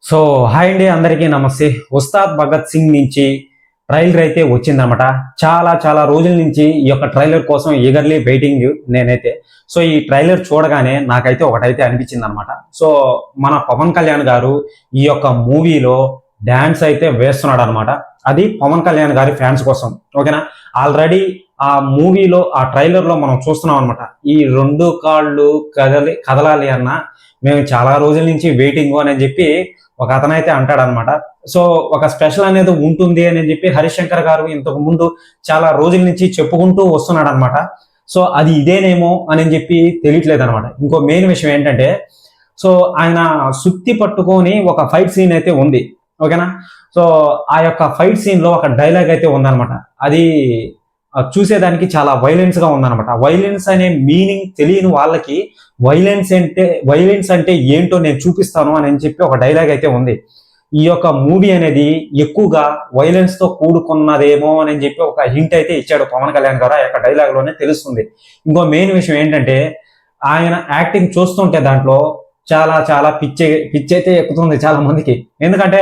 So hi అండి, అందరికీ నమస్తే. ఉస్తాద్ భగత్ సింగ్ నుంచి ట్రైలర్ అయితే వచ్చిందన్నమాట. చాలా చాలా రోజుల నుంచి ఈ యొక్క ట్రైలర్ కోసం ఈగర్లీ వెయిటింగ్ నేనైతే. సో ఈ ట్రైలర్ చూడగానే నాకైతే ఒకటైతే అనిపించింది అనమాట. సో మన పవన్ కళ్యాణ్ గారు ఈ యొక్క మూవీలో డ్యాన్స్ అయితే వేస్తున్నాడు అనమాట. అది పవన్ కళ్యాణ్ గారి ఫ్యాన్స్ కోసం, ఓకేనా. ఆల్రెడీ ఆ మూవీలో ఆ ట్రైలర్ లో మనం చూస్తున్నాం అనమాట. ఈ రెండు కాళ్ళు కదలాలి అన్న మేము చాలా రోజుల నుంచి వెయిటింగ్ అని చెప్పి ఒక అతనైతే అంటాడనమాట. సో ఒక స్పెషల్ అనేది ఉంటుంది అని చెప్పి హరిశంకర్ గారు ఇంతకు ముందు చాలా రోజుల నుంచి చెప్పుకుంటూ వస్తున్నాడు అనమాట. సో అది ఇదేనేమో అని చెప్పి తెలియట్లేదు అనమాట. ఇంకో మెయిన్ విషయం ఏంటంటే, సో ఆయన సుత్తి పట్టుకొని ఒక ఫైట్ సీన్ అయితే ఉంది, ఓకేనా. సో ఆ యొక్క ఫైట్ సీన్ లో ఒక డైలాగ్ అయితే ఉందన్నమాట. అది చూసేదానికి చాలా వైలెన్స్ గా ఉందన్నమాట. వైలెన్స్ అనే మీనింగ్ తెలియని వాళ్ళకి వైలెన్స్ అంటే ఏంటో నేను చూపిస్తాను అని చెప్పి ఒక డైలాగ్ అయితే ఉంది. ఈ యొక్క మూవీ అనేది ఎక్కువగా వైలెన్స్ తో కూడుకున్నదేమో అని చెప్పి ఒక హింట్ అయితే ఇచ్చాడు పవన్ కళ్యాణ్ గారు. ఆ యొక్క డైలాగ్ లోనే తెలుస్తుంది. ఇంకో మెయిన్ విషయం ఏంటంటే, ఆయన యాక్టింగ్ చూస్తుంటే దాంట్లో చాలా చాలా పిచ్చైతే ఎక్కుతుంది చాలా మందికి. ఎందుకంటే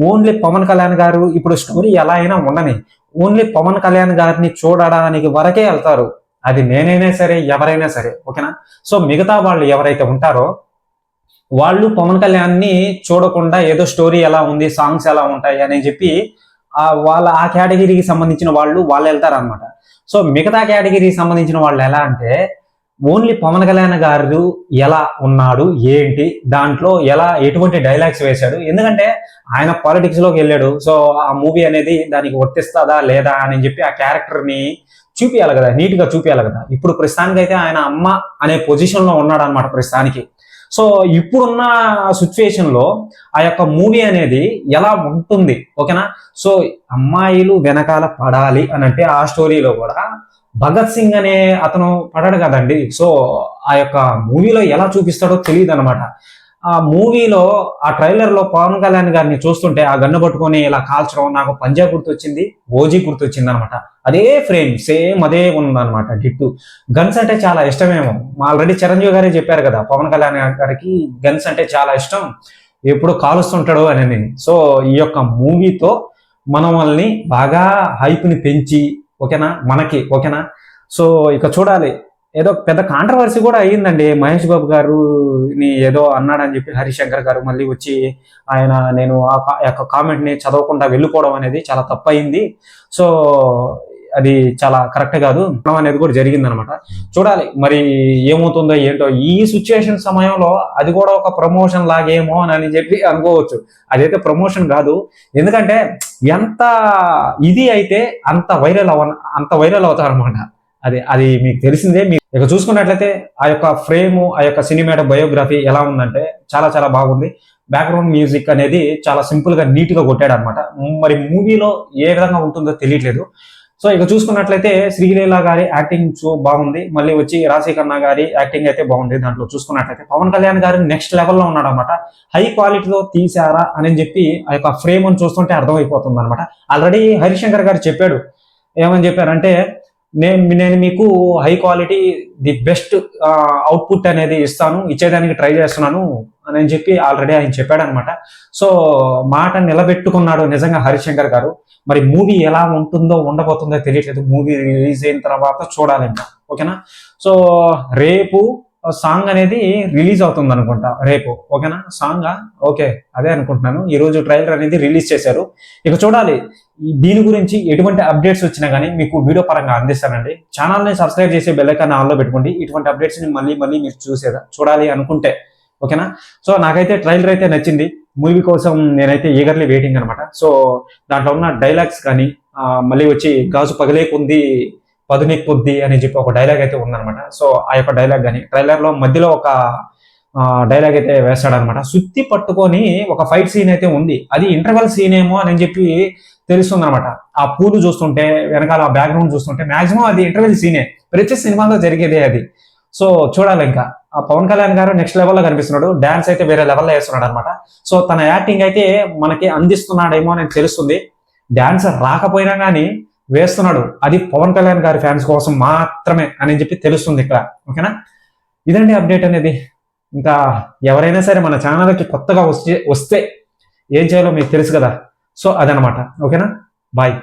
ఓన్లీ పవన్ కళ్యాణ్ గారు ఇప్పుడు స్టోరీ ఎలా అయినా ఉండని, ఓన్లీ పవన్ కళ్యాణ్ గారిని చూడడానికి వరకే వెళ్తారు. అది నేనైనా సరే, ఎవరైనా సరే, ఓకేనా. సో మిగతా వాళ్ళు ఎవరైతే ఉంటారో వాళ్ళు పవన్ కళ్యాణ్ని చూడకుండా ఏదో స్టోరీ ఎలా ఉంది, సాంగ్స్ ఎలా ఉంటాయి అని చెప్పి వాళ్ళ ఆ కేటగిరీకి సంబంధించిన వాళ్ళు వెళ్తారనమాట. సో మిగతా కేటగిరీకి సంబంధించిన వాళ్ళు ఎలా అంటే, ఓన్లీ పవన్ కళ్యాణ్ గారు ఎలా ఉన్నాడు, ఏంటి దాంట్లో ఎటువంటి డైలాగ్స్ వేశాడు, ఎందుకంటే ఆయన పాలిటిక్స్ లోకి వెళ్ళాడు. సో ఆ మూవీ అనేది దానికి వర్తిస్తుందా లేదా అని చెప్పి ఆ క్యారెక్టర్ ని చూపించాలి కదా, నీట్ గా చూపించాలి కదా. ఇప్పుడు ప్రస్తుతానికి అయితే ఆయన అమ్మ అనే పొజిషన్ లో ఉన్నాడు అనమాట ప్రస్తుతానికి. సో ఇప్పుడున్న సిచ్యువేషన్ లో ఆ యొక్క మూవీ అనేది ఎలా ఉంటుంది, ఓకేనా. సో అమ్మాయిలు వెనకాల పడాలి అని అంటే ఆ స్టోరీలో కూడా భగత్ సింగ్ అనే అతను పడాడు కదండి. సో ఆ యొక్క మూవీలో ఎలా చూపిస్తాడో తెలియదు అనమాట. ఆ మూవీలో ఆ ట్రైలర్ లో పవన్ కళ్యాణ్ గారిని చూస్తుంటే ఆ గన్ను పట్టుకొని ఇలా కాల్చడం నాకు పంజాబ్ గుర్తొచ్చింది, ఓజీ గుర్తొచ్చింది అనమాట. అదే ఫ్రేమ్ సేమ్ అదే ఉందన్నమాట డిట్టు. గన్స్ అంటే చాలా ఇష్టమేమో. ఆల్రెడీ చిరంజీవి గారే చెప్పారు కదా, పవన్ కళ్యాణ్ గారికి గన్స్ అంటే చాలా ఇష్టం, ఎప్పుడు కాలుస్తుంటాడు అని. సో ఈ యొక్క మూవీతో మనల్ని బాగా హైప్ని పెంచి, ఓకేనా, మనకి, ఓకేనా. సో ఇక చూడాలి. ఏదో పెద్ద కాంట్రవర్సీ కూడా అయ్యిందండి. మహేష్ బాబు గారు ఏదో అన్నాడని చెప్పి హరిశంకర్ గారు మళ్ళీ వచ్చి నేను ఆ యొక్క కామెంట్ ని చదవకుండా వెళ్ళిపోవడం అనేది చాలా తప్పయింది. సో అది చాలా కరెక్ట్ కాదు అనేది కూడా జరిగింది అనమాట. చూడాలి మరి ఏమవుతుందో ఏంటో. ఈ సిచ్యుయేషన్ సమయంలో అది కూడా ఒక ప్రమోషన్ లాగేమో అని చెప్పి అనుకోవచ్చు. అదైతే ప్రమోషన్ కాదు, ఎందుకంటే ఎంత ఇది అయితే అంత వైరల్ అవుతారు అనమాట. అది మీకు తెలిసిందే. ఇక చూసుకున్నట్లయితే ఆ యొక్క ఫ్రేమ్, ఆ యొక్క సినిమాటో బయోగ్రఫీ ఎలా ఉందంటే చాలా చాలా బాగుంది. బ్యాక్గ్రౌండ్ మ్యూజిక్ అనేది చాలా సింపుల్ గా నీట్ గా కొట్టాడు అనమాట. మరి మూవీలో ఏ విధంగా ఉంటుందో తెలియట్లేదు. సో ఇక చూసుకున్నట్లయితే శ్రీలీల గారి యాక్టింగ్ బాగుంది. మళ్ళీ వచ్చి రాశి ఖన్నా గారి యాక్టింగ్ అయితే బాగుంది. దాంట్లో చూసుకున్నట్లయితే పవన్ కళ్యాణ్ గారు నెక్స్ట్ లెవెల్లో ఉన్నాడు అనమాట. హై క్వాలిటీలో తీసారా అని చెప్పి ఆ యొక్క ఫ్రేమ్ అని చూస్తుంటే అర్థమైపోతుంది అనమాట. ఆల్రెడీ హరిశంకర్ గారు చెప్పాడు. ఏమని చెప్పారంటే, నేను మీకు high quality the best output అనేది ఇచ్చేదానికి ట్రై చేస్తున్నాను అని చెప్పి ఆల్రెడీ ఆయన చెప్పాడు అనమాట. సో మాట నిలబెట్టుకున్నాడు నిజంగా హరిశంకర్ గారు. మరి మూవీ ఎలా ఉంటుందో ఉండబోతుందో తెలియట్లేదు. మూవీ రిలీజ్ అయిన తర్వాత చూడాలి ఇంకా, ఓకేనా. సో రేపు సాంగ్ అనేది రిలీజ్ అవుతుంది అనుకుంటా రేపు, ఓకేనా. సాంగ్ ఓకే అదే అనుకుంటున్నాను. ఈ రోజు ట్రైలర్ అనేది రిలీజ్ చేశారు. ఇక చూడాలి దీని గురించి ఎటువంటి అప్డేట్స్ వచ్చినా కానీ మీకు వీడియో పరంగా అందిస్తానండి. ఛానల్ని సబ్స్క్రైబ్ చేసి బెల్ ఐకాన్ ఆన్లో పెట్టుకోండి. ఇటువంటి అప్డేట్స్ ని మళ్ళీ మీరు చూడాలి అనుకుంటే, ఓకేనా. సో నాకైతే ట్రైలర్ అయితే నచ్చింది. మూవీ కోసం నేనైతే ఈగర్లీ వెయిటింగ్ అనమాట. సో దాంట్లో ఉన్న డైలాగ్స్ కానీ మళ్ళీ వచ్చి గాజు పగిలేకుంది పదునెక్కుద్ది అని చెప్పి ఒక డైలాగ్ అయితే ఉందన్నమాట. సో ఆ యొక్క డైలాగ్ కానీ ట్రైలర్ లో మధ్యలో ఒక డైలాగ్ అయితే వేస్తాడనమాట. సుత్తి పట్టుకొని ఒక ఫైట్ సీన్ అయితే ఉంది. అది ఇంటర్వెల్ సీన్ ఏమో అని చెప్పి తెలుస్తుంది అనమాట. ఆ పూలు చూస్తుంటే, వెనకాల ఆ బ్యాక్గ్రౌండ్ చూస్తుంటే మాక్సిమం అది ఇంటర్వెల్ సీనే. ప్రతి సినిమాలో జరిగేదే అది. సో చూడాలి ఇంకా. ఆ పవన్ కళ్యాణ్ గారు నెక్స్ట్ లెవెల్లో కనిపిస్తున్నాడు. డాన్స్ అయితే వేరే లెవెల్లో వేస్తున్నాడు అనమాట. సో తన యాక్టింగ్ అయితే మనకి అందిస్తున్నాడేమో అని తెలుస్తుంది. డాన్స్ రాకపోయినా కానీ వేస్తున్నాడు. అది పవన్ కళ్యాణ్ గారి ఫ్యాన్స్ కోసం మాత్రమే అని చెప్పి తెలుస్తుంది ఇక్కడ, ఓకేనా. ఇదండి అప్డేట్ అనేది. ఇంకా ఎవరైనా సరే మన ఛానల్కి కొత్తగా వస్తే ఏం చేయాలో మీకు తెలుసు కదా. సో అదనమాట. ఓకేనా, బాయ్.